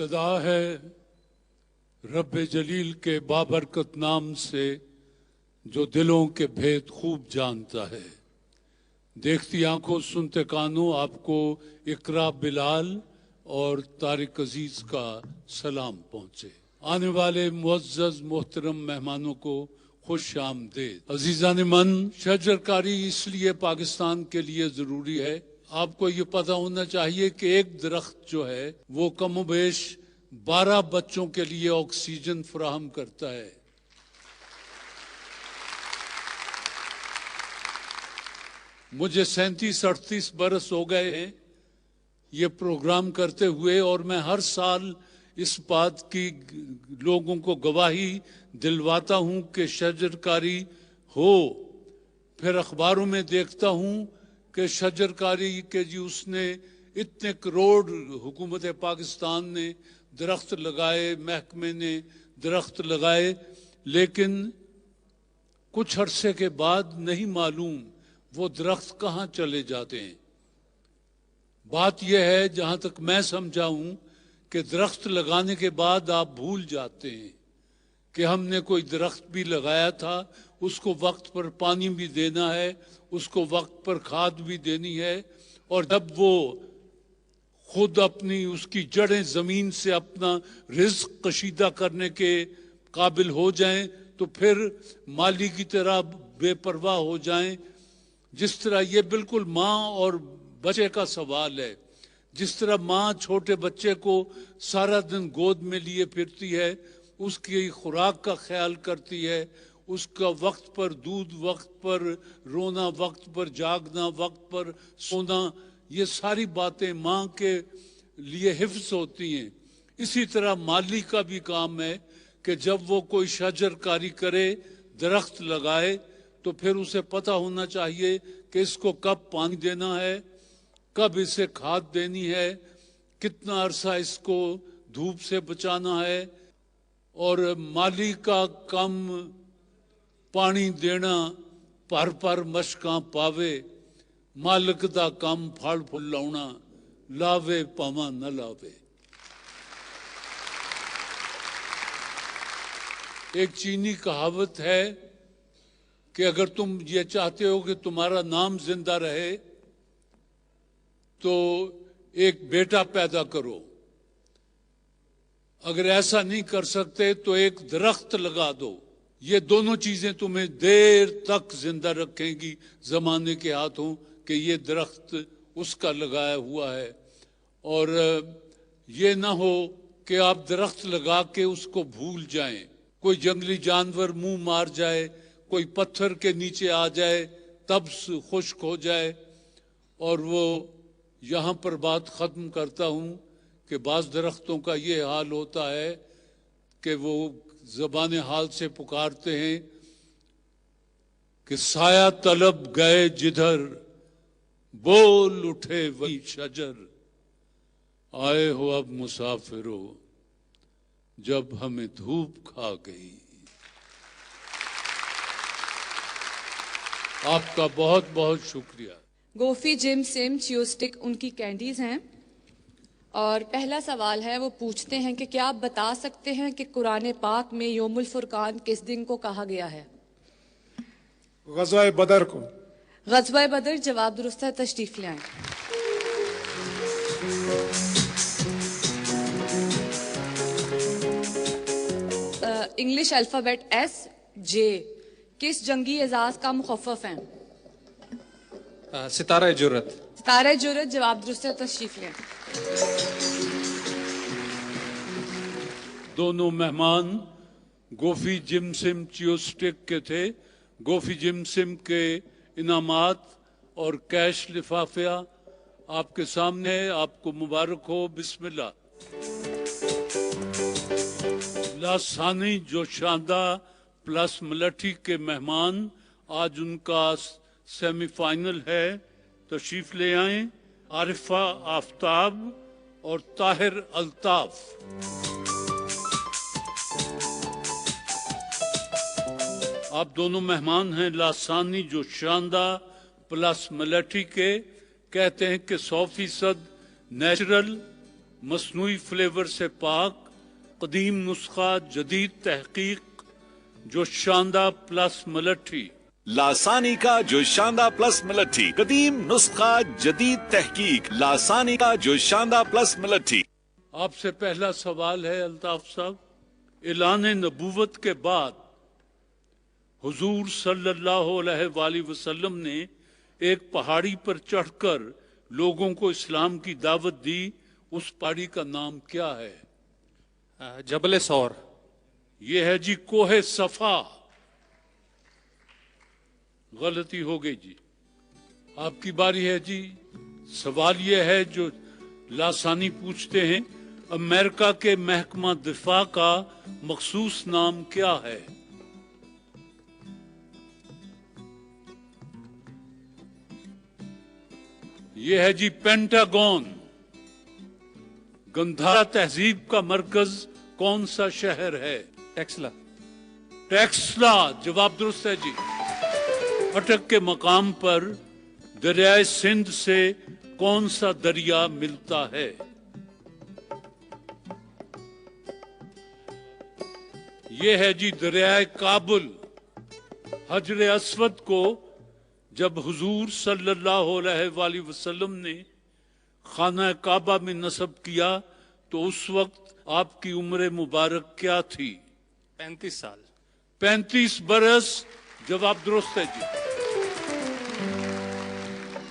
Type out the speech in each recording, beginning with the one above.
ابتدا ہے رب جلیل کے بابرکت نام سے جو دلوں کے بھید خوب جانتا ہے۔ دیکھتی آنکھوں سنتے کانوں آپ کو اقرا بلال اور طارق عزیز کا سلام پہنچے۔ آنے والے معزز محترم مہمانوں کو خوش آمدید۔ عزیزان من، شجرکاری اس لیے پاکستان کے لیے ضروری ہے۔ آپ کو یہ پتہ ہونا چاہیے کہ ایک درخت جو ہے وہ کم و بیش 12 بچوں کے لیے آکسیجن فراہم کرتا ہے۔ مجھے 37-38 برس ہو گئے ہیں یہ پروگرام کرتے ہوئے، اور میں ہر سال اس بات کی لوگوں کو گواہی دلواتا ہوں کہ شجرکاری ہو۔ پھر اخباروں میں دیکھتا ہوں کہ شجرکاری کے اس نے اتنے کروڑ حکومت پاکستان نے درخت لگائے، محکمے نے درخت لگائے، لیکن کچھ عرصے کے بعد نہیں معلوم وہ درخت کہاں چلے جاتے ہیں۔ بات یہ ہے، جہاں تک میں سمجھا ہوں، کہ درخت لگانے کے بعد آپ بھول جاتے ہیں کہ ہم نے کوئی درخت بھی لگایا تھا، اس کو وقت پر پانی بھی دینا ہے، اس کو وقت پر کھاد بھی دینی ہے، اور جب وہ خود اپنی اس کی جڑیں زمین سے اپنا رزق کشیدہ کرنے کے قابل ہو جائیں تو پھر مالی کی طرح بے پرواہ ہو جائیں۔ جس طرح یہ بالکل ماں اور بچے کا سوال ہے، جس طرح ماں چھوٹے بچے کو سارا دن گود میں لیے پھرتی ہے، اس کی خوراک کا خیال کرتی ہے، اس کا وقت پر دودھ، وقت پر رونا، وقت پر جاگنا، وقت پر سونا، یہ ساری باتیں ماں کے لیے حفظ ہوتی ہیں۔ اسی طرح مالی کا بھی کام ہے کہ جب وہ کوئی شجرکاری کرے، درخت لگائے، تو پھر اسے پتہ ہونا چاہیے کہ اس کو کب پانی دینا ہے، کب اسے کھاد دینی ہے، کتنا عرصہ اس کو دھوپ سے بچانا ہے، اور مالی کا کم پانی دینا پر پر مشکاں پاوے، مالک دا کم پھل پھل لاؤنا، لاوے پاواں نہ لاوے۔ ایک چینی کہاوت ہے کہ اگر تم یہ چاہتے ہو کہ تمہارا نام زندہ رہے تو ایک بیٹا پیدا کرو، اگر ایسا نہیں کر سکتے تو ایک درخت لگا دو۔ یہ دونوں چیزیں تمہیں دیر تک زندہ رکھیں گی زمانے کے ہاتھوں کہ یہ درخت اس کا لگایا ہوا ہے۔ اور یہ نہ ہو کہ آپ درخت لگا کے اس کو بھول جائیں، کوئی جنگلی جانور منہ مار جائے، کوئی پتھر کے نیچے آ جائے، تب خشک ہو جائے۔ اور وہ یہاں پر بات ختم کرتا ہوں کہ بعض درختوں کا یہ حال ہوتا ہے کہ وہ زبان حال سے پکارتے ہیں کہ سایہ طلب گئے جدھر، بول اٹھے وہی شجر، آئے ہو اب مسافرو جب ہمیں دھوپ کھا گئی۔ آپ کا بہت بہت شکریہ۔ گوفی جم سم چیوسٹک ان کی کینڈیز ہیں، اور پہلا سوال ہے، وہ پوچھتے ہیں کہ کیا آپ بتا سکتے ہیں کہ قرآن پاک میں یوم الفرقان کس دن کو کہا گیا ہے؟ غزوہ بدر کو۔ غزوہ بدر جواب درست ہے، تشریف لے آئیں۔ انگلش الفابیٹ ایس جے کس جنگی اعزاز کا مخفف ہیں؟ ستارہ جرت۔ ستارہ جرت جواب درست ہے، تشریف لیں۔ دونوں مہمان گوفی جم سم چیوسٹک کے تھے۔ گوفی جم سم کے انعامات اور کیش لفافیہ آپ کے سامنے ہے، آپ کو مبارک ہو۔ بسم اللہ۔ لاسانی جوشاندہ پلس ملٹھی کے مہمان، آج ان کا سیمی فائنل ہے، تشریف لے آئیں۔ عارفہ آفتاب اور طاہر الطاف۔ آپ دونوں مہمان ہیں لاسانی جوشاندہ پلس ملٹھی کے، کہتے ہیں کہ 100% نیچرل मसनूई फ्लेवर से पाक, कदीम नुस्खा जदीद तहकीक, जोशांदा प्लस मलट्ठी। लासानी का जोशांदा प्लस मलट्ठी, कदीम नुस्खा जदीद तहकीक, लासानी का जोशांदा प्लस मलट्ठी। आपसे पहला सवाल है अल्ताफ साहब, ऐलान नबूवत के बाद हुजूर सल्लल्लाहु अलैहि वसल्लम ने एक पहाड़ी पर चढ़कर लोगों को इस्लाम की दावत दी। उस पहाड़ी का नाम क्या है? जबल सौर। ये है जी कोहे सफा। गलती हो गई जी। आपकी बारी है जी। सवाल ये है जो लासानी पूछते हैं, अमेरिका के महकमा दिफा का मखसूस नाम क्या है? ये है जी पेंटागन। गंधारा तहजीब का मरकज कौन सा शहर है? टेक्सला। टेक्सला जवाब दुरुस्त है जी। अटक के मकाम पर दरियाए सिंध से कौन सा दरिया मिलता है? यह है जी दरियाए काबुल। हजर अस्वद को जब हुजूर सल्लल्लाहु अलैहि वसल्लम ने खाना काबा में नस्ब किया तो उस वक्त आपकी उम्र मुबारक क्या थी? 35 साल। 35 बरस। जवाब दुरुस्त है जी।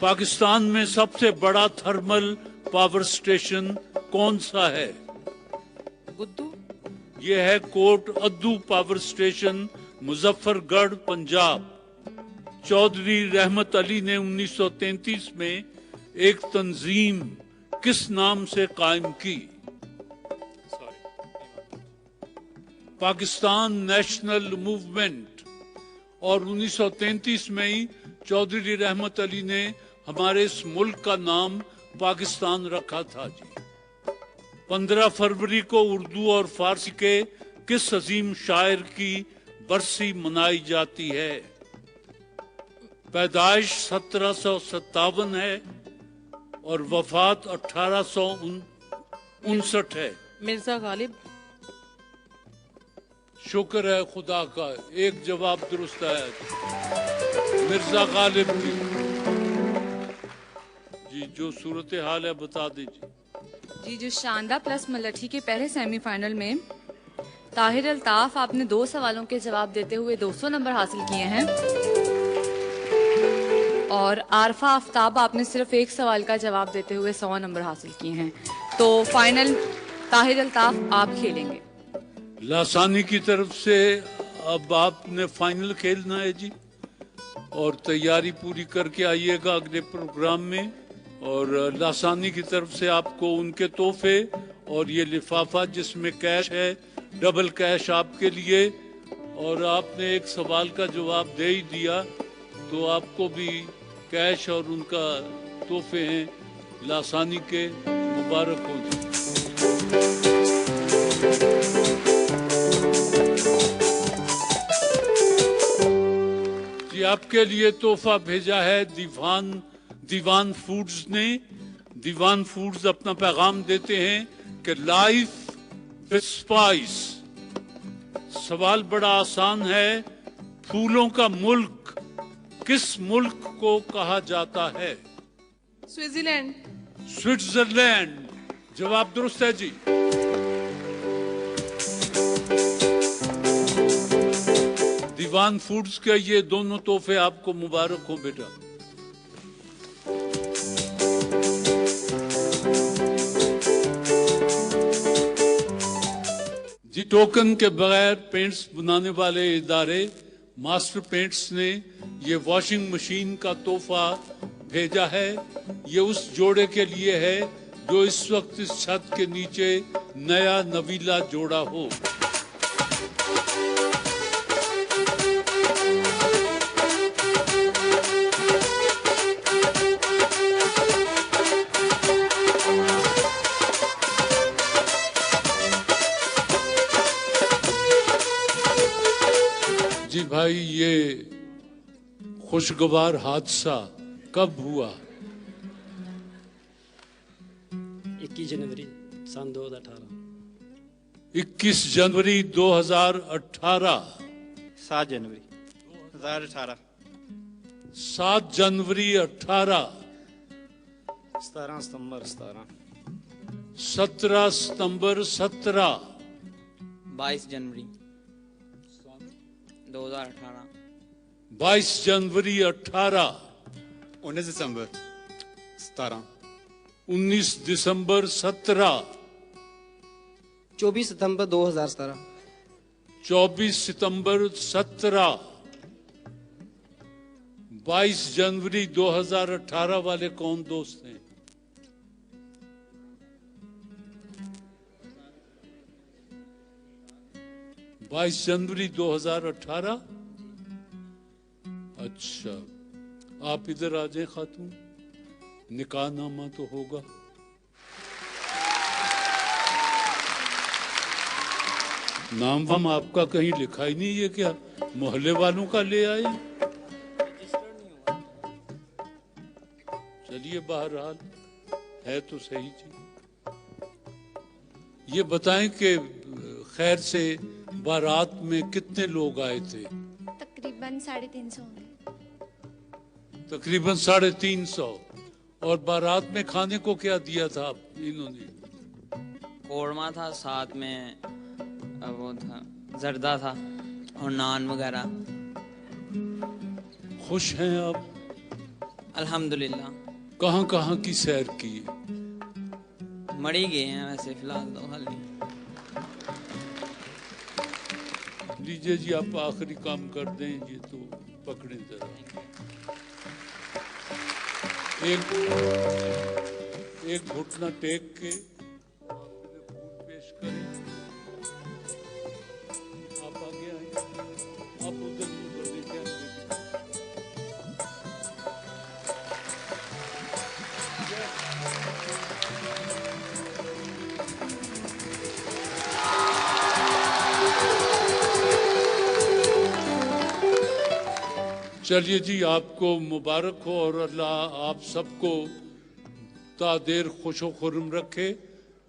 पाकिस्तान में सबसे बड़ा थर्मल पावर स्टेशन कौन सा है? गुद्दू। यह है कोट अद्दू पावर स्टेशन, मुजफ्फरगढ़, पंजाब। चौधरी रहमत अली ने 1933 में एक तंजीम किस नाम से कायम की? Pakistan national movement. और 1933 में ही चौधरी रहमत अली ने हमारे इस मुल्क का नाम पाकिस्तान रखा था जी। 15 फरवरी को उर्दू और फारसी के किस अजीम शायर की बरसी मनाई जाती है? पैदाइश 1757 है और वफात 1859 है। मिर्जा गालिब। शुक्र है खुदा का, एक जवाब दुरुस्त है। मिर्जा गालिब जी जो सूरत हाल है बता दीजिए जी। जो शानदा प्लस मलट्ठी के पहले सेमीफाइनल में ताहिर अल्ताफ, आपने 2 सवालों के जवाब देते हुए 200 नंबर हासिल किए हैं और आरफा आफ्ताब, आपने सिर्फ 1 सवाल का जवाब देते हुए 100 नंबर हासिल किए हैं। तो फाइनल ताहिर अल्ताफ आप खेलेंगे। लासानी की तरफ से अब आपने फाइनल खेलना है जी, और तैयारी पूरी करके आइएगा अगले प्रोग्राम में। और लासानी की तरफ से आपको उनके तोहफे और ये लिफाफा जिसमें कैश है, डबल कैश आपके लिए। और आपने एक सवाल का जवाब दे ही दिया तो आपको भी कैश और उनका तोहफे हैं लासानी के। मुबारक हो जी। जी आपके लिए तोहफा भेजा है दीवान फूड्स ने। दीवान फूड्स अपना पैगाम देते हैं कि लाइफ विद स्पाइस। सवाल बड़ा आसान है, फूलों का मुल्क किस मुल्क को कहा जाता है? स्विट्जरलैंड। स्विट्जरलैंड जवाब दुरुस्त है जी। दीवान फूड्स के ये दोनों तोहफे आपको मुबारक हो बेटा। जी टोकन के बगैर पेंट्स बनाने वाले इदारे मास्टर पेंट्स ने ये वॉशिंग मशीन का तोहफा भेजा है। ये उस जोड़े के लिए है जो इस वक्त इस छत के नीचे नया नवीला जोड़ा हो। जी भाई ये खुशगवार हादसा कब हुआ? 21 जनवरी सन 2018 21 जनवरी 2018 7 जनवरी 2018 7 जनवरी 18 17 सितंबर 17 17 सितंबर 17 22 जनवरी 2018 22 जनवरी 18 19 दिसंबर 17 19 दिसंबर 17 24 सितंबर 2017 24 सितंबर 17 22 जनवरी 2018 वाले कौन दोस्त हैं? बाईस जनवरी 2018। अच्छा, आप इधर आ जाए खातून, निकाह नामा तो होगा। नाम हम आपका कहीं लिखा ही नहीं है क्या? मोहल्ले वालों का ले आए? चलिए, बहरहाल है तो सही चीज। ये बताएं कि खैर से बारात में कितने लोग आए थे? तकरीबन 350 होंगे। तकरीबन 350। और बारात में खाने को क्या दिया था इन्होंने? कोरमा था, साथ में वो था, जर्दा था और नान वगैरह। खुश हैं आप? अल्हम्दुलिल्लाह। कहाँ कहाँ की सैर की? मड़ी गए हैं वैसे फिलहाल तो खाली। लीजिए जी, आप आखिरी काम कर दें, ये तो पकड़े जरा। एक घुटना टेक के फूल पेश करें। आप आगे आए, आप उधर लेके आए। चलिए जी, आपको मुबारक हो और अल्लाह आप सबको तादेर खुशो खुर्रम रखे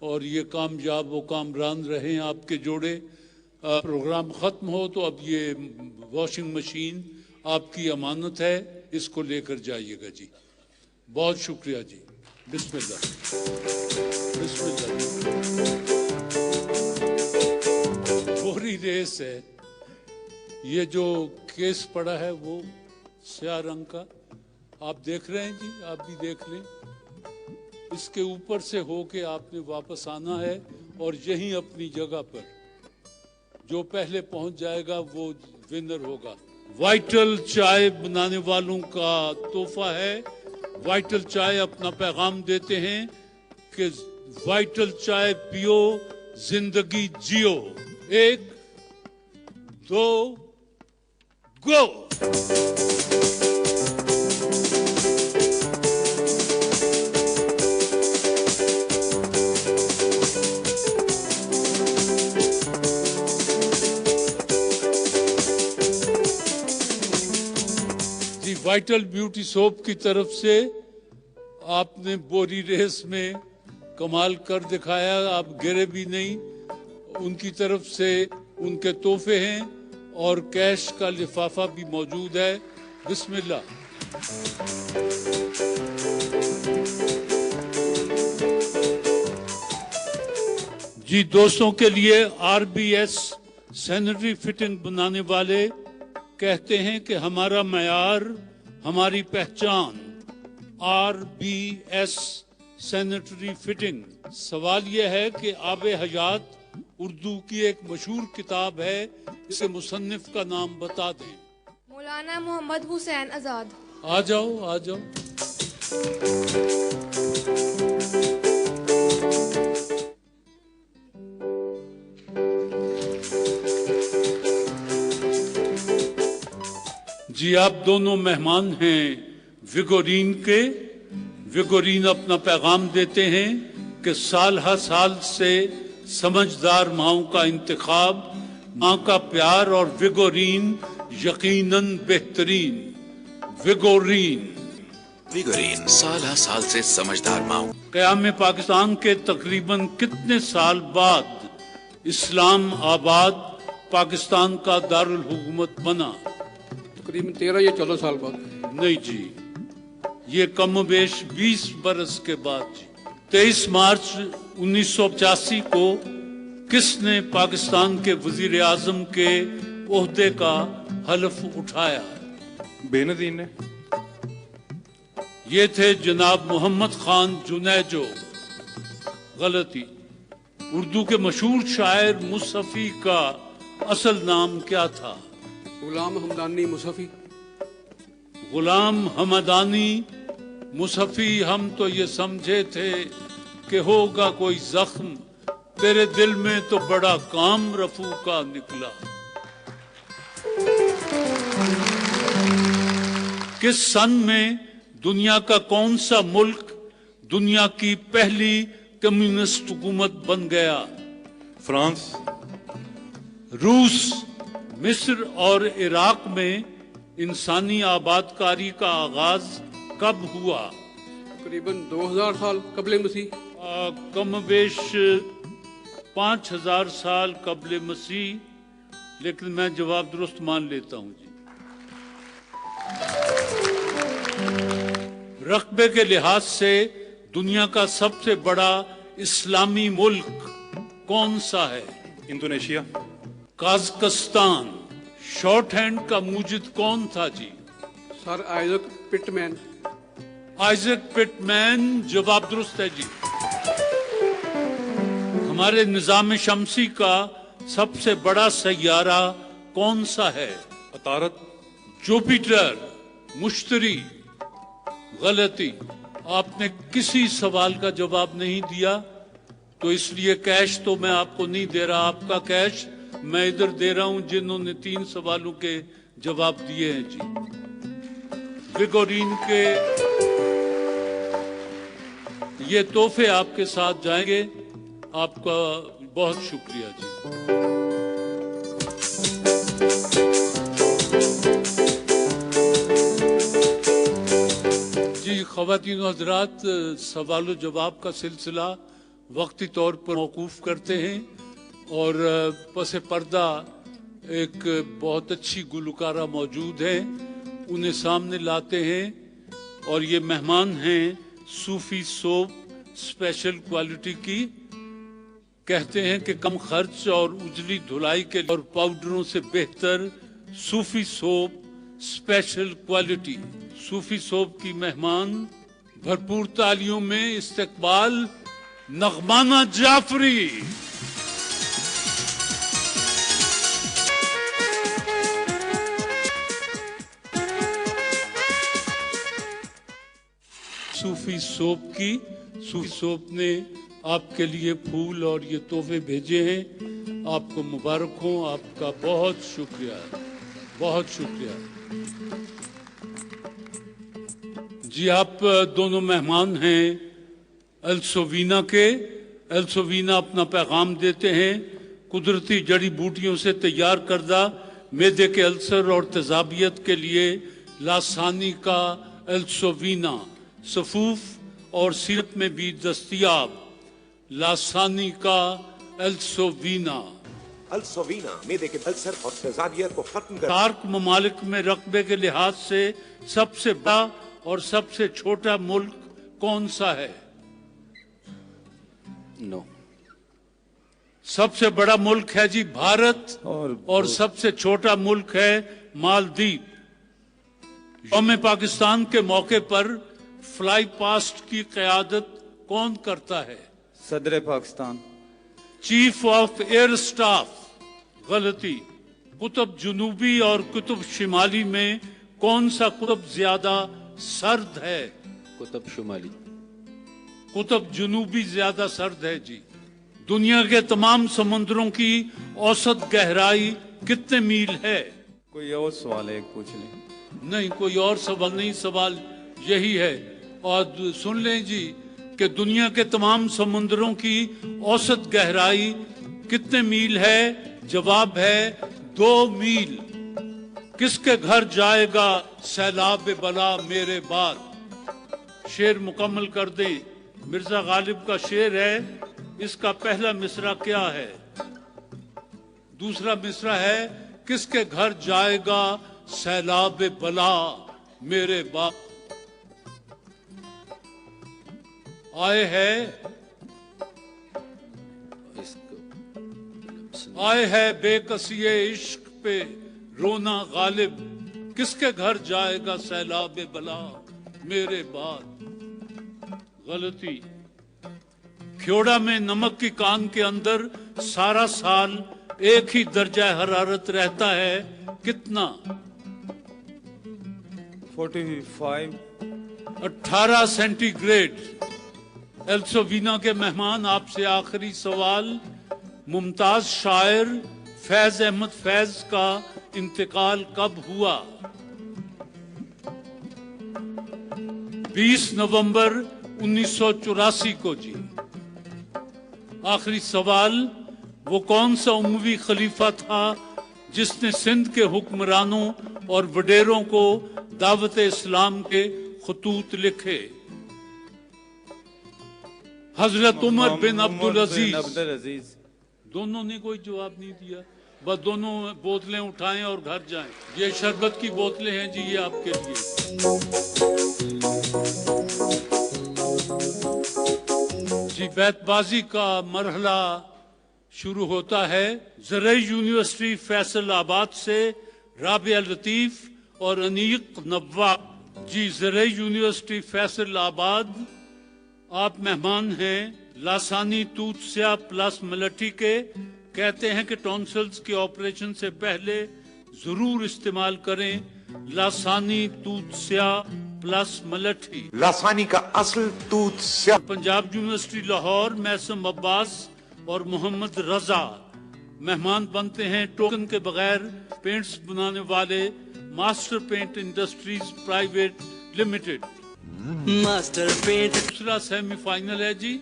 और ये कामयाब व कामरान रहें आपके जोड़े। प्रोग्राम ख़त्म हो तो अब ये वॉशिंग मशीन आपकी अमानत है, इसको लेकर जाइएगा जी। बहुत शुक्रिया जी। बिस्मिल्लाह बिस्मिल्लाह। बोरी रेस है, ये जो केस पड़ा है वो स्याह रंग का, आप देख रहे हैं जी, आप भी देख लें। इसके ऊपर से होके आपने वापस आना है और यहीं अपनी जगह पर जो पहले पहुंच जाएगा वो विनर होगा। वाइटल चाय बनाने वालों का तोहफा है। वाइटल चाय अपना पैगाम देते हैं कि वाइटल चाय पियो, जिंदगी जियो। 1 2 गो। जी, वाइटल ब्यूटी सोप की तरफ से आपने बोरी रेस में कमाल कर दिखाया, आप गिरे भी नहीं। उनकी तरफ से उनके तोहफे हैं और कैश का लिफाफा भी मौजूद है। बिस्मिल्लाह। जी, दोस्तों के लिए RBS सैनिटरी फिटिंग बनाने वाले कहते हैं कि हमारा मयार हमारी पहचान। RBS sanitary fitting. सवाल यह है कि आबे हयात उर्दू की एक मशहूर किताब है, इसे मुसन्निफ का नाम बता दें। मौलाना मोहम्मद हुसैन आजाद। आ जाओ आ जाओ। जी, आप दोनों मेहमान हैं विगोरीन के। विगोरीन अपना पैगाम देते हैं कि साल हर साल से समझदार माओं का इंतखाब, माँ का प्यार और विगोरीन यकीनन बेहतरीन। विगोरीन साल हर साल से समझदार माओ। قیام پاکستان کے تقریباً کتنے سال بعد اسلام آباد پاکستان کا دارالحکومت بنا؟ تقریباً 13 یا 14 سال بعد. نہیں جی، یہ کم و بیش 20 برس کے بعد جی. 23 مارچ 1985 کو کس نے پاکستان کے وزیر اعظم کے عہدے کا حلف اٹھایا؟ بے نظیر نے. یہ تھے جناب محمد خان جنیجو. غلطی. اردو کے مشہور شاعر مصحفی کا اصل نام کیا تھا؟ غلام حمدانی مصحفی. غلام حمدانی مصحفی. ہم تو یہ سمجھے تھے کہ ہوگا کوئی زخم، تیرے دل میں تو بڑا کام رفو کا نکلا. کس سن میں دنیا کا کون سا ملک دنیا کی پہلی کمیونسٹ حکومت بن گیا؟ فرانس. روس، مصر اور عراق میں انسانی آباد کاری کا آغاز کب ہوا؟ تقریباً 2000 سال قبل مسیح. کم بیش 5000 سال قبل مسیح، لیکن میں جواب درست مان لیتا ہوں جی. رقبے کے لحاظ سے دنیا کا سب سے بڑا اسلامی ملک کون سا ہے؟ انڈونیشیا. قازقستان. شارٹ ہینڈ کا موجد کون تھا جی؟ سر آئزک پٹ مین. آئزک پٹ مین جواب درست ہے جی. ہمارے نظام شمسی کا سب سے بڑا سیارہ کون سا ہے؟ عطارد. جوپیٹر. مشتری. غلطی. آپ نے کسی سوال کا جواب نہیں دیا، تو اس لیے کیش تو میں آپ کو نہیں دے رہا. آپ کا کیش میں ادھر دے رہا ہوں جنہوں نے 3 سوالوں کے جواب دیے ہیں جی. گریگورین کے یہ تحفے آپ کے ساتھ جائیں گے. آپ کا بہت شکریہ جی. جی خواتین و حضرات، سوال و جواب کا سلسلہ وقتی طور پر موقوف کرتے ہیں، اور پس پردہ ایک بہت اچھی گلوکارہ موجود ہیں، انہیں سامنے لاتے ہیں. اور یہ مہمان ہیں صوفی سوپ اسپیشل کوالٹی کی. کہتے ہیں کہ کم خرچ اور اجلی دھلائی کے اور پاؤڈروں سے بہتر صوفی سوپ اسپیشل کوالٹی. صوفی سوپ کی مہمان بھرپور تالیوں میں استقبال نغمانہ جعفری. صوفی سوپ نے آپ کے لیے پھول اور یہ تحفے بھیجے ہیں. آپ کو مبارک ہوں. آپ کا بہت شکریہ، بہت شکریہ. جی آپ دونوں مہمان ہیں السووینا کے. السووینا اپنا پیغام دیتے ہیں. قدرتی جڑی بوٹیوں سے تیار کردہ معدے کے السر اور تیزابیت کے لیے لاسانی کا السووینا صفوف اور سیرت میں بھی دستیاب. لاسانی کا السووینا. السووینا معدے کے السر اور تیزابیت کو ختم کر. سارک ممالک میں رقبے کے لحاظ سے سب سے بڑا اور سب سے چھوٹا ملک کون سا ہے؟ نو. سب سے بڑا ملک ہے جی بھارت، اور سب سے چھوٹا ملک ہے مالدیپ. یوم پاکستان کے موقع پر فلائی پاسٹ کی قیادت کون کرتا ہے؟ صدر Pakistan. Chief of air staff. غلطی. قطب جنوبی اور قطب شمالی میں کون سا قطب زیادہ سرد ہے؟ قطب شمالی. قطب جنوبی زیادہ سرد ہے جی. دنیا کے تمام سمندروں کی اوسط گہرائی کتنے میل ہے؟ کوئی اور سوال ہے ایک پوچھ لیں. نہیں کوئی اور سوال نہیں، سوال یہی ہے. اور سن لیں جی کہ دنیا کے تمام سمندروں کی اوسط گہرائی کتنے میل ہے؟ جواب ہے 2 میل. کس کے گھر جائے گا سیلاب بلا میرے بعد؟ شعر مکمل کر دیں. مرزا غالب کا شعر ہے, اس کا پہلا مصرع کیا ہے؟ دوسرا مصرع ہے کس کے گھر جائے گا سیلاب بلا میرے باپ. آئے ہے بے کسی عشق پہ رونا غالب, کس کے گھر جائے گا سیلاب بلا میرے بعد. غلطی. کھیوڑا میں نمک کی کان کے اندر سارا سال ایک ہی درجہ حرارت رہتا ہے, کتنا؟ 45. 18 سینٹی گریڈ. ایلسووینا کے مہمان, آپ سے آخری سوال. ممتاز شاعر فیض احمد فیض کا انتقال کب ہوا؟ 20 نومبر 1984 کو جی. آخری سوال. وہ کون سا اموی خلیفہ تھا جس نے سندھ کے حکمرانوں اور وڈیروں کو دعوت اسلام کے خطوط لکھے؟ حضرت عمر بن عبدالعزیز. دونوں نے کوئی جواب نہیں دیا, بس دونوں بوتلیں اٹھائیں اور گھر جائیں. یہ شربت کی بوتلیں ہیں جی, یہ آپ کے لیے. جی بیت بازی کا مرحلہ شروع ہوتا ہے. زرعی یونیورسٹی فیصل آباد سے رابعہ لطیف اور انیق نواب. جی زرعی یونیورسٹی فیصل آباد, آپ مہمان ہیں لاسانی توت سیاہ پلس ملٹھی کے. کہتے ہیں کہ ٹونسلز کے آپریشن سے پہلے ضرور استعمال کریں لاسانی توت سیاہ پلس ملٹھی. لاسانی کا اصل توت سیاہ. پنجاب یونیورسٹی لاہور میسم عباس اور محمد رضا مہمان بنتے ہیں ٹوکن کے بغیر پینٹس بنانے والے master paint industries private limited. Master paint. دوسرا سیمی فائنل ہے جی,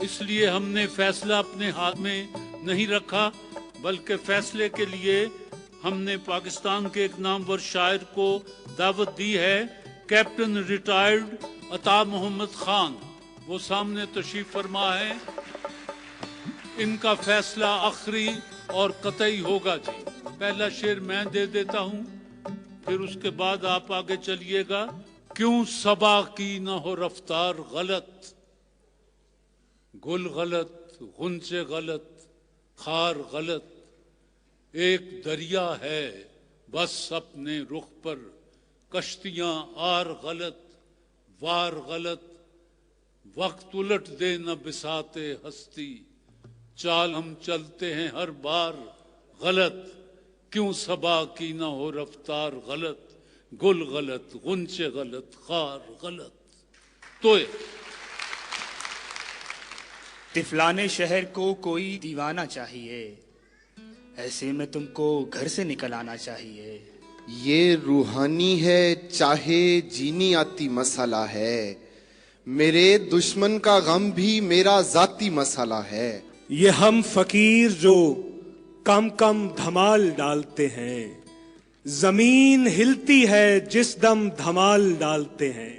اس لیے ہم نے فیصلہ اپنے ہاتھ میں نہیں رکھا, بلکہ فیصلے کے لیے ہم نے پاکستان کے ایک نامور شاعر کو دعوت دی ہے, کیپٹن ریٹائرڈ عطا محمد خان. وہ سامنے تشریف فرما ہے. ان کا فیصلہ آخری اور قطعی ہوگا جی. پہلا شعر میں دے دیتا ہوں, پھر اس کے بعد آپ آگے چلیے گا. کیوں صبا کی نہ ہو رفتار غلط, گل غلط, غنچے غلط, خار غلط, ایک دریا ہے بس اپنے رخ پر, کشتیاں آر غلط, وار غلط, وقت الٹ دے نہ بساط ہستی, چال ہم چلتے ہیں ہر بار غلط. کیوں صبا کی نہ ہو رفتار غلط, گل غلط, غنچے غلط, خار غلط. تو تفلانے شہر کو کوئی دیوانہ چاہیے, ایسے میں تم کو گھر سے نکل آنا چاہیے. یہ روحانی ہے چاہے جینی آتی مسئلہ ہے, میرے دشمن کا غم بھی میرا ذاتی مسئلہ ہے. یہ ہم فقیر جو کم کم دھمال ڈالتے ہیں, زمین ہلتی ہے جس دم دھمال ڈالتے ہیں.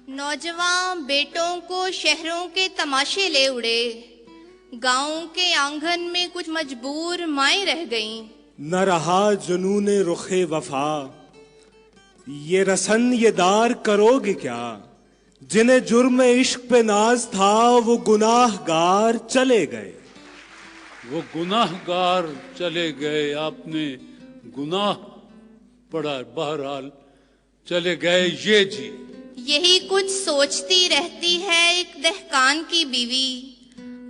نوجوان بیٹوں کو شہروں کے تماشے لے اڑے, گاؤں کے آنگن میں کچھ مجبور مائیں رہ گئیں. نہ رہا جنون رخ وفا, یہ رسن یہ دار کرو گے کیا, جنہیں جرم عشق پہ ناز تھا وہ گناہ گار چلے گئے. وہ گناہ گار چلے گئے, آپ نے گناہ پڑھا, بہرحال چلے گئے. یہ جی یہی کچھ سوچتی رہتی ہے ایک دہقان کی بیوی,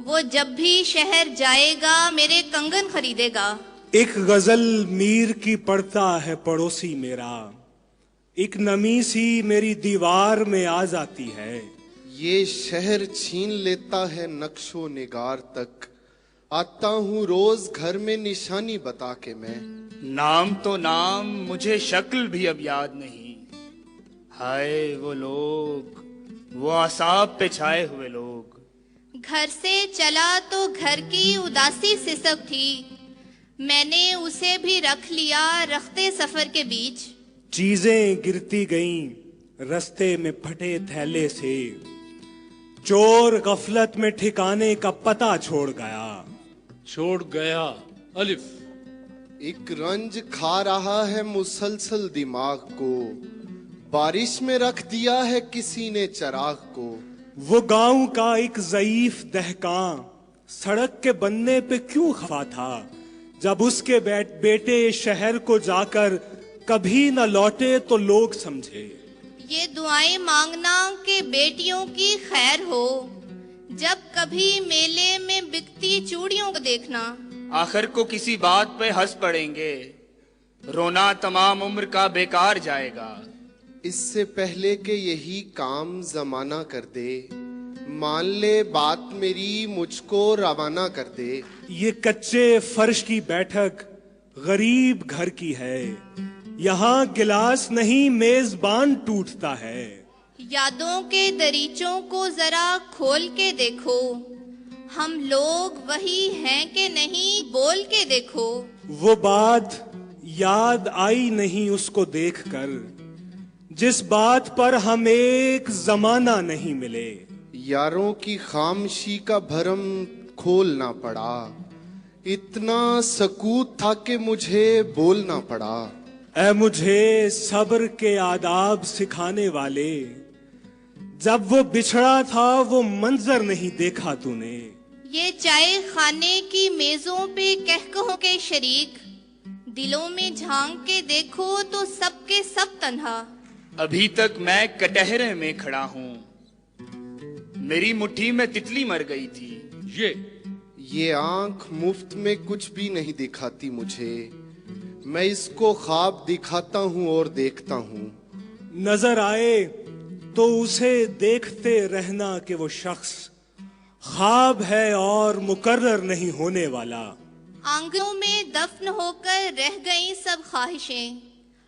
وہ جب بھی شہر جائے گا میرے کنگن خریدے گا. ایک غزل میر کی پڑھتا ہے پڑوسی میرا, ایک نمی سی میری دیوار میں آ جاتی ہے. یہ شہر چھین لیتا ہے نقش و نگار تک, آتا ہوں روز گھر میں نشانی بتا کے میں. نام تو نام مجھے شکل بھی اب یاد نہیں, ہائے وہ لوگ, وہ اعصاب پہ چھائے ہوئے لوگ. گھر سے چلا تو گھر کی اداسی سسک تھی, میں نے اسے بھی رکھ لیا رختے سفر کے بیچ. چیزیں گرتی گئیں رستے میں پھٹے تھیلے سے, चोर गफलत में ठिकाने का पता छोड़ गया। अलिफ। एक रंज खा रहा है मुसलसल दिमाग को, बारिश में रख दिया है किसी ने चराग को। वो गांव का एक ज़ईफ दहकां सड़क के बनने पे क्यों खफा था, जब उसके बेटे शहर को जाकर कभी न लौटे तो लोग समझे। ये दुआएं मांगना कि बेटियों की खैर हो, जब कभी मेले में बिकती चूड़ियों को देखना। आखिर को किसी बात पे हंस पड़ेंगे, रोना तमाम उम्र का बेकार जाएगा। इससे पहले कि यही काम जमाना कर दे, मान ले बात मेरी मुझको रवाना कर दे। ये कच्चे फर्श की बैठक गरीब घर की है, यहाँ गिलास नहीं मेजबान टूटता है। यादों के दरीचों को जरा खोल के देखो, हम लोग वही हैं कि नहीं बोल के देखो। वो बात याद आई नहीं उसको देखकर, जिस बात पर हम एक जमाना नहीं मिले। यारों की खामोशी का भरम खोलना पड़ा, इतना सकूत था कि मुझे बोलना पड़ा। ऐ मुझे सब्र के आदाब सिखाने वाले, जब वो बिछड़ा था वो मंजर नहीं देखा तूने। ये चाय खाने की मेजों पे कहकहों के शरीक, दिलों में झांक के देखो तो सबके सब तन्हा। अभी तक मैं कटहरे में खड़ा हूँ, मेरी मुट्ठी में तितली मर गई थी। ये आंख मुफ्त में कुछ भी नहीं दिखाती मुझे, मैं इसको ख्वाब दिखाता हूँ और देखता हूँ। नजर आए तो उसे देखते रहना कि वो शख्स ख्वाब है और मुकर्रर नहीं होने वाला। आंगनों में दफन होकर रह गई सब ख्वाहिशें,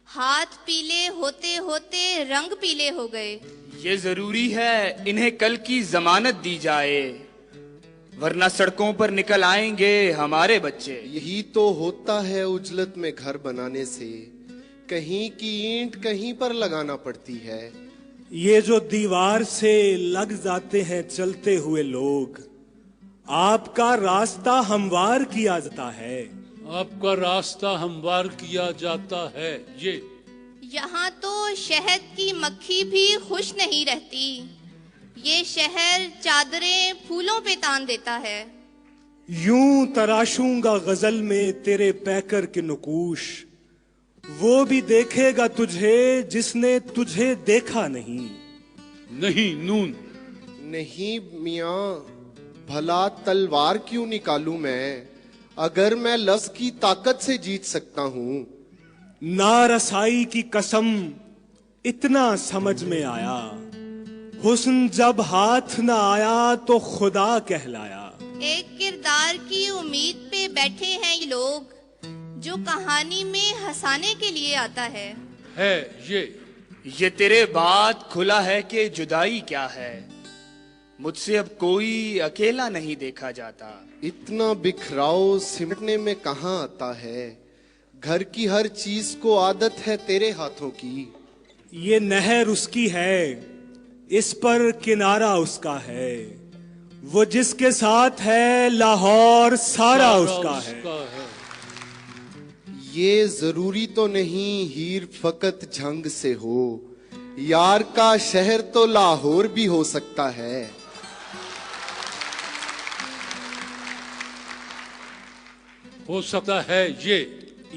हाथ पीले होते होते रंग पीले हो गए। ये जरूरी है इन्हें कल की जमानत दी जाए, वरना सड़कों पर निकल आएंगे हमारे बच्चे। यही तो होता है उजलत में घर बनाने से, कहीं की ईंट कहीं पर लगाना पड़ती है। ये जो दीवार से लग जाते हैं चलते हुए लोग, आपका रास्ता हमवार किया जाता है। आपका रास्ता हमवार किया जाता है। ये यहाँ तो शहद की मक्खी भी खुश नहीं रहती, ये शहर चादरें फूलों पे तान देता है। यूं तराशूंगा गजल में तेरे पैकर के नुकूश, वो भी देखेगा तुझे जिसने तुझे देखा नहीं। नहीं नून। नहीं मियाँ, भला तलवार क्यों निकालूं मैं, अगर मैं लफ्ज की ताकत से जीत सकता हूँ। नारसाई की कसम इतना समझ में आया, हुस्न जब हाथ न आया तो खुदा कहलाया। एक किरदार की उम्मीद पे बैठे हैं ये लोग, जो कहानी में हंसाने के लिए आता है। ये तेरे बात खुला है कि जुदाई क्या है, मुझसे अब कोई अकेला नहीं देखा जाता। इतना बिखराव सिमटने में कहाँ आता है, घर की हर चीज को आदत है तेरे हाथों की। ये नहर उसकी है, इस पर किनारा उसका है, वो जिसके साथ है लाहौर सारा उसका है। ये जरूरी तो नहीं हीर फकत झंग से हो, यार का शहर तो लाहौर भी हो सकता है। हो सकता है। ये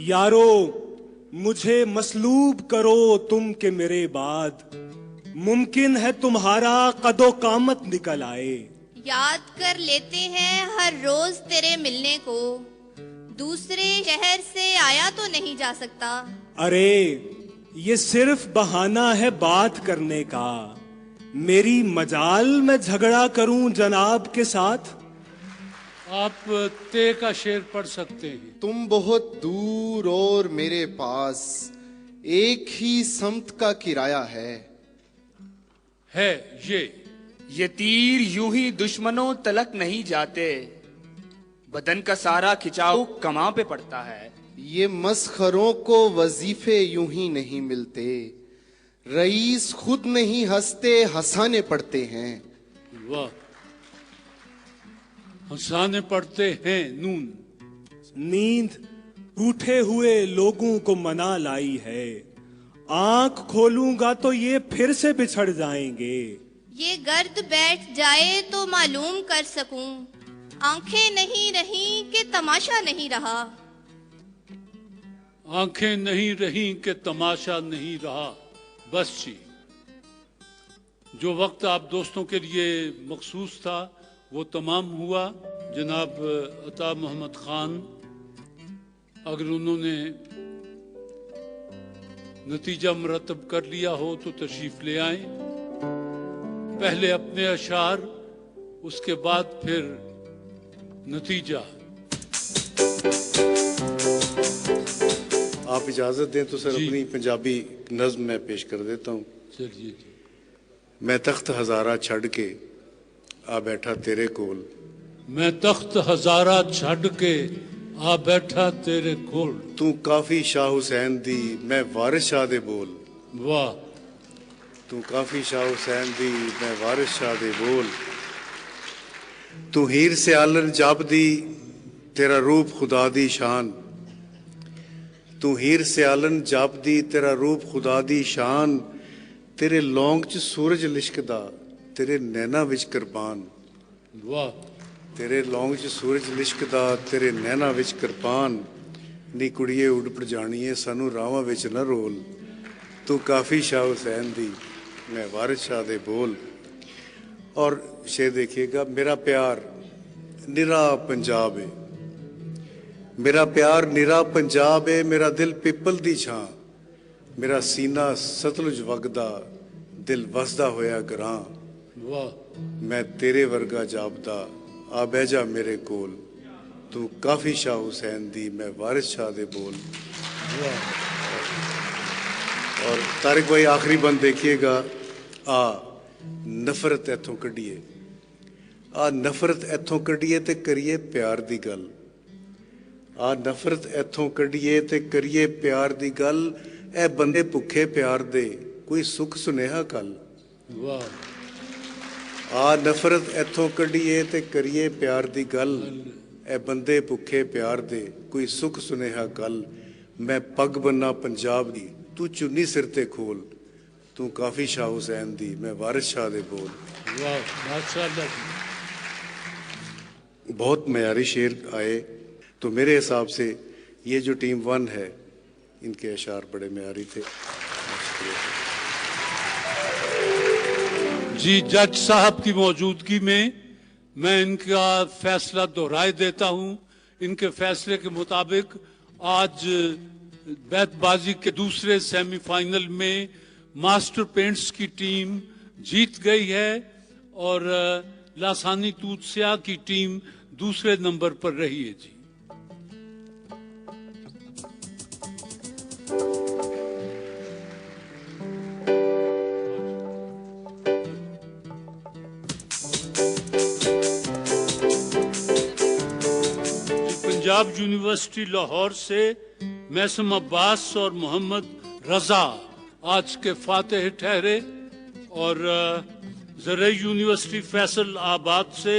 यारो मुझे मसलूब करो तुम के मेरे बाद, मुमकिन है तुम्हारा कदो कामत निकल आए। याद कर लेते हैं हर रोज तेरे मिलने को, दूसरे शहर से आया तो नहीं जा सकता। अरे ये सिर्फ बहाना है बात करने का, मेरी मजाल में झगड़ा करूं जनाब के साथ। आप ते का शेर पढ़ सकते हैं। तुम बहुत दूर और मेरे पास, एक ही समत का किराया है। ये तीर यूं ही दुश्मनों तलक नहीं जाते, बदन का सारा खिंचाव कमां पे पड़ता है। ये मस्खरों को वजीफे यूं ही नहीं मिलते, रईस खुद नहीं हंसते हंसाने पड़ते हैं। वाह। हंसाने पड़ते हैं नून। नींद रूठे हुए लोगों को मना लाई है, आंख खोलूंगा तो ये फिर से बिछड़ जाएंगे। ये गर्द बैठ जाए तो मालूम कर सकूं, आंखें नहीं रही कि तमाशा नहीं रहा। आंखें नहीं रही कि तमाशा नहीं रहा। बस जी, जो वक्त आप दोस्तों के लिए मखसूस था वो तमाम हुआ। जनाब अता मोहम्मद खान, अगर उन्होंने नतीजा मुरतब कर लिया हो तो तशरीफ ले आए। पहले अपने अशार, उसके बाद फिर नतीजा। आप इजाजत दें तो सर अपनी पंजाबी नज्म में पेश कर देता हूँ। चलिए जी। मैं तख्त हजारा छड़ के आ बैठा तेरे कोल। मैं तख्त हजारा छड़ के आ बैठा तेरे कोल। तू काफी शाह हुसैन दी मैं वारिस शाह दे बोल। वाह। तू काफी शाह हुसैन दी मैं वारिस शाह दे बोल। तू हीर से आलन जाब दी तेरा रूप खुदा दी शान। तू हीर से आलन जाब दी तेरा रूप खुदा दी शान। तेरे लौंग च सूरज लिशकदा तेरे नैना विच कुर्बान। वाह। तेरे लौंग च सूरज लिशकदा तेरे नैना विच कुर्बान। नी कुड़िए उड़ पड़ जानिए सानू रावां विच न रोल। तू काफी शाह हुसैन दी मैं वारिस शाह दे बोल। और शेर देखिएगा, मेरा प्यार निरा पंजाब है। मेरा प्यार निरा पंजाब है, मेरा दिल पिपल दी छां। मेरा सीना सतलुज वगदा दिल वसदा होया ग्रां। वाह। मैं तेरे वर्गा जापदा आ बह जा मेरे कोल। तू काफी शाह हुसैन दी मैं वारिस शाह दे बोल। और तारिक भाई आखिरी बंद देखिएगा, आ नफरत इथों कढ़िए। आ नफरत इथों कढ़िए ते करिए प्यार दी गल। आ नफरत इथों कढ़िए ते करिए प्यार दी गल। ए बंदे भुखे प्यार दे कोई सुख सुनेहा कल। वाह। आ नफरत इथों कढ़िए ते करिए प्यार दी गल। ए बंदे भुखे प्यार दे कोई सुख सुनेहा कल। मैं पग बन्ना पंजाब दी तू चुन्नी सिर ते खोल। तू काफी शाह हुसैन दी मैं वारिस शाह दे बोल। वाह माशाअल्लाह। बहुत मयारी शेर आए। तो मेरे हिसाब से ये जो टीम 1 है इनके अशार बड़े मयारी थे। जी, जज साहब की मौजूदगी में मैं इनका फैसला दोहराए देता हूं। इनके फैसले के मुताबिक आज बैतबाजी के दूसरे सेमीफाइनल में मास्टर पेंट्स की टीम जीत गई है और लासानी तूतसिया की टीम दूसरे नंबर पर रही है। जी, पंजाब यूनिवर्सिटी लाहौर से मैसम अब्बास और मोहम्मद रजा आज के फातेह ठहरे और ज़रई यूनिवर्सिटी फैसल आबाद से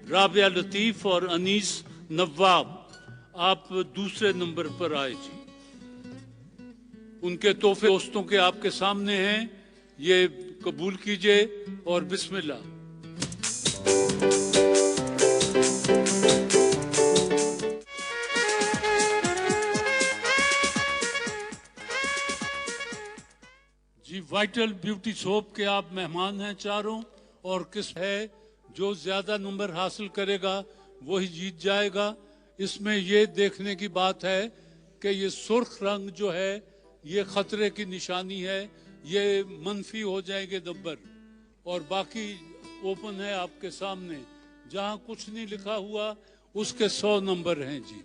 राबिया लतीफ और अनीस नवाब आप दूसरे नंबर पर आए। जी, उनके तोहफे दोस्तों के आपके सामने हैं, ये कबूल कीजिए और बिस्मिल्लाह। जी, वाइटल ब्यूटी सोप के आप मेहमान हैं चारों और किस है जो ज्यादा नंबर हासिल करेगा वही जीत जाएगा। इसमें ये देखने की बात है कि ये सुर्ख रंग जो है ये खतरे की निशानी है, ये मनफी हो जाएंगे नंबर और बाकी ओपन है आपके सामने। जहां कुछ नहीं लिखा हुआ उसके 100 नंबर हैं। जी,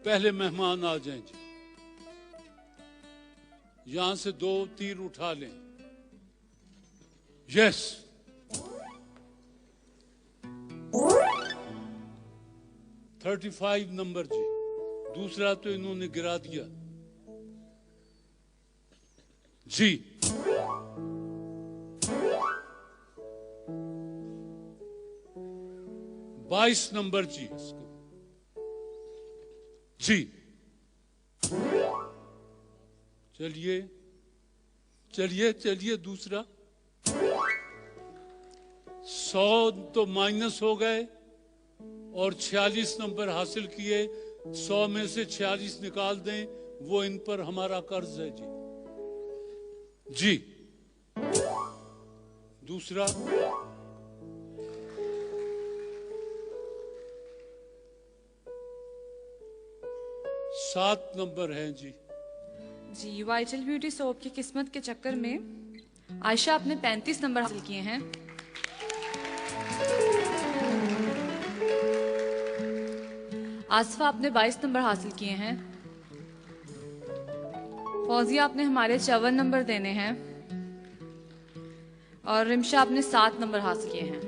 पहले मेहमान आ जाएं। जी, यहां से 2 तीर उठा लें। Yes, $35 number. जी, दूसरा तो इन्होंने गिरा दिया। जी, 22 नंबर जी इसको जी। चलिए चलिए चलिए दूसरा। 100 तो माइनस हो गए और 46 नंबर हासिल किए। 100 में से 46 निकाल दें, वो इन पर हमारा कर्ज है जी। जी दूसरा। 7 नंबर है जी। जी वाइटल ब्यूटी सोप की किस्मत के चक्कर में आयशा आपने 35 नंबर हासिल किए हैं। आसफा आपने 22 नंबर हासिल किए हैं। फौजिया आपने हमारे 54 नंबर देने हैं और रिमशा आपने 7 नंबर हासिल किए हैं।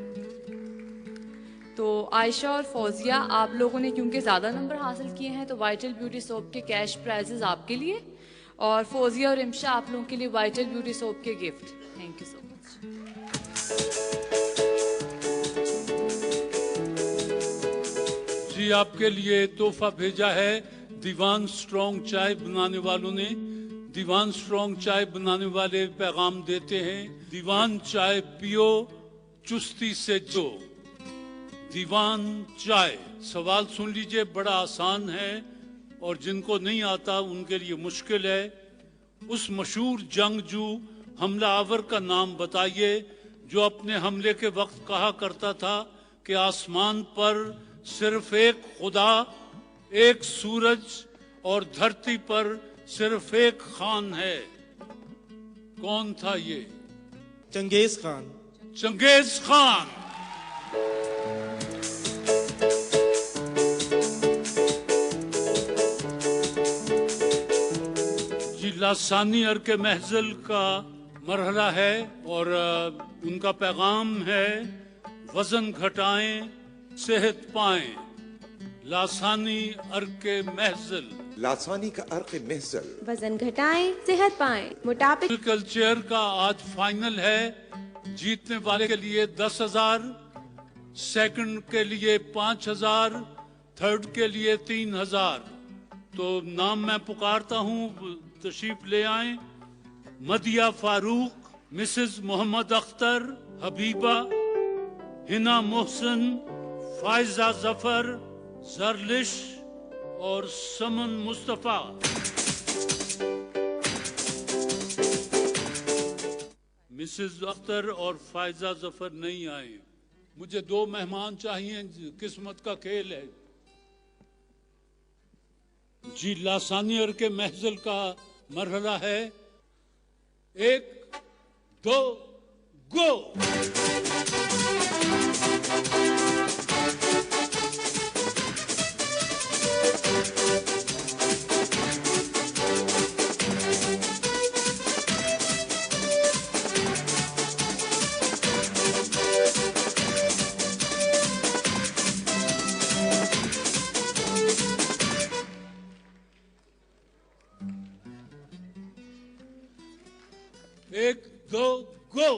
तो आयशा और फौजिया आप लोगों ने क्योंकि ज़्यादा नंबर हासिल किए हैं तो वाइटल ब्यूटी सोप के कैश प्राइजेस आपके लिए, और फौजिया और रिमशा आप लोगों के लिए वाइटल ब्यूटी सोप के gift. Thank you so much. जी आपके लिए तोहफा भेजा है दीवान स्ट्रॉन्ग चाय बनाने वालों ने। दीवान स्ट्रॉन्ग चाय बनाने वाले पैगाम देते हैं, दीवान चाय पियो चुस्ती से जो। दीवान चाय। सवाल सुन लीजिए, बड़ा आसान है और जिनको नहीं आता उनके लिए मुश्किल है। उस मशहूर जंगजू हमला आवर का नाम बताइए जो अपने हमले के वक्त कहा करता था कि आसमान पर सिर्फ एक खुदा, एक सूरज और धरती पर सिर्फ एक खान है। कौन था ये? Genghis Khan. Genghis Khan. जी लासानी अर्के महजल का मरहला है और उनका पैगाम है, वजन घटाएं सेहत पाएं। लासानी अर्के महजल। लासानी का अर्के महजल। वजन घटाएं सेहत पाएं मोटापे। कल्चर का आज फाइनल है। जीतने वाले के लिए 10,000, सेकंड के लिए 5,000, थर्ड के लिए 3,000। तो नाम मैं पुकारता हूँ, तशरीफ ले आए। मदिया फारूक, मिसेस मोहम्मद अख्तर, हबीबा, हिना मोहसिन, फायजा जफर, जरलिश और समन मुस्तफा। मिसेस अख्तर और फायजा जफर नहीं आए। मुझे 2 मेहमान चाहिए, किस्मत का खेल है जी। लासानियर के महजल का मरहला है 1, 2, गो। एक, दो, गो।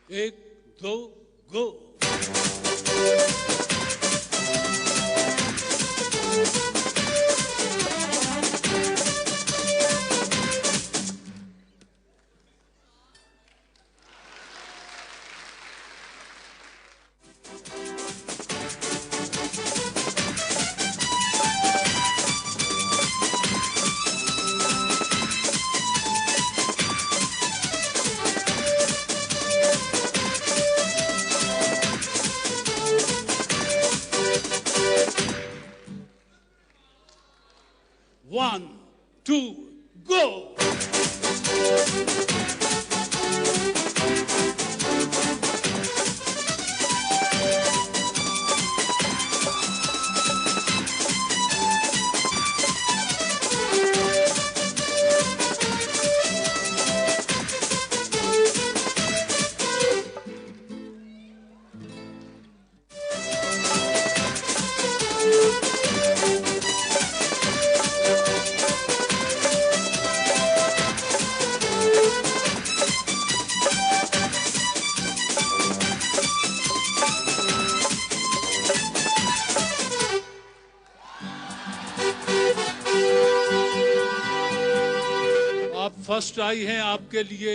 एक, दो, गो। One, 2, go! फर्स्ट आई हैं आपके लिए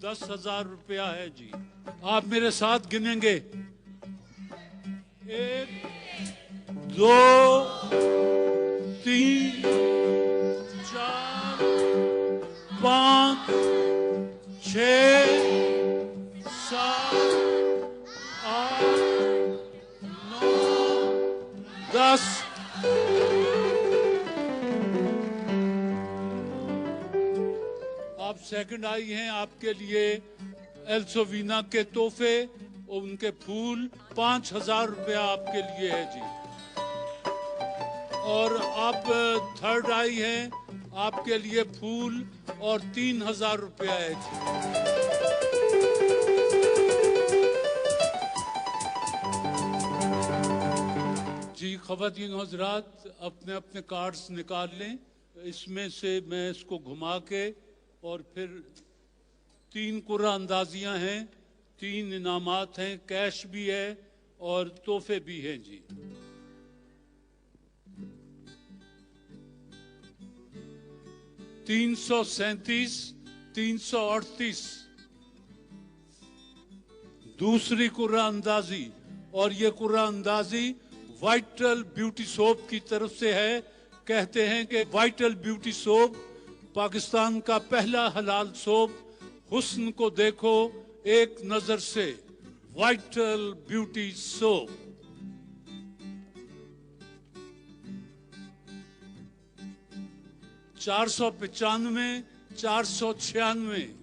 10,000 रुपया है जी। आप मेरे साथ गिनेंगे, 1 2 3 4 5 6 7 8 9 10। आप सेकंड आई हैं, आपके लिए एल्सोविना के तोहफे और उनके फूल 5,000 रुपया आपके लिए है जी। और आप थर्ड आई हैं, आपके लिए फूल और 3,000 रुपया है जी। जी ख़वातीन हज़रात, अपने अपने कार्ड्स निकाल लें। इसमें से मैं इसको घुमा के और फिर 3 कुर्रा अंदाजियां हैं, 3 इनामात हैं, कैश भी है और तोहफे भी हैं जी। $337, $338 दूसरी कुर्रा अंदाजी, और ये कुर्रा अंदाजी वाइटल ब्यूटी सोप की तरफ से है। कहते हैं कि वाइटल ब्यूटी सोप पाकिस्तान का पहला हलाल सोप। हुस्न को देखो एक नजर से, वाइटल ब्यूटी सोप। $495, $496।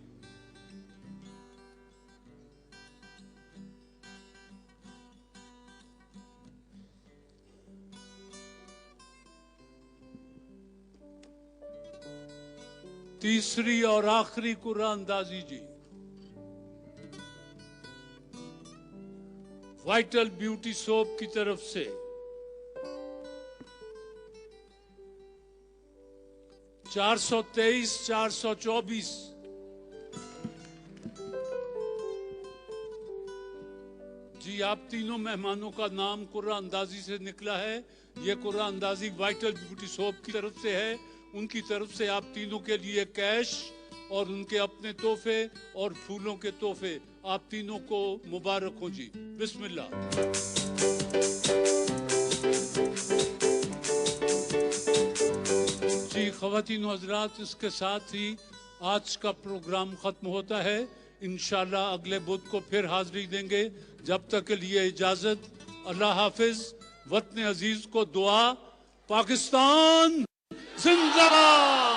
तीसरी और आखिरी कुर्रा अंदाजी जी, वाइटल ब्यूटी सोप की तरफ से $423, $424। जी आप तीनों मेहमानों का नाम कुर्रा अंदाजी से निकला है। ये कुर्रा अंदाजी वाइटल ब्यूटी सोप की तरफ से है। उनकी तरफ से आप तीनों के लिए कैश और उनके अपने तोहफे और फूलों के तोहफे, आप तीनों को मुबारक हो जी। बिस्मिल्लाह। जी ख़वातीन व हज़रात, इसके साथ ही आज का प्रोग्राम ख़त्म होता है। इंशाल्लाह अगले बुध को फिर हाजिरी देंगे। जब तक के लिए इजाज़त। अल्लाह हाफिज। वतन अजीज को दुआ। पाकिस्तान जिंदाबाद।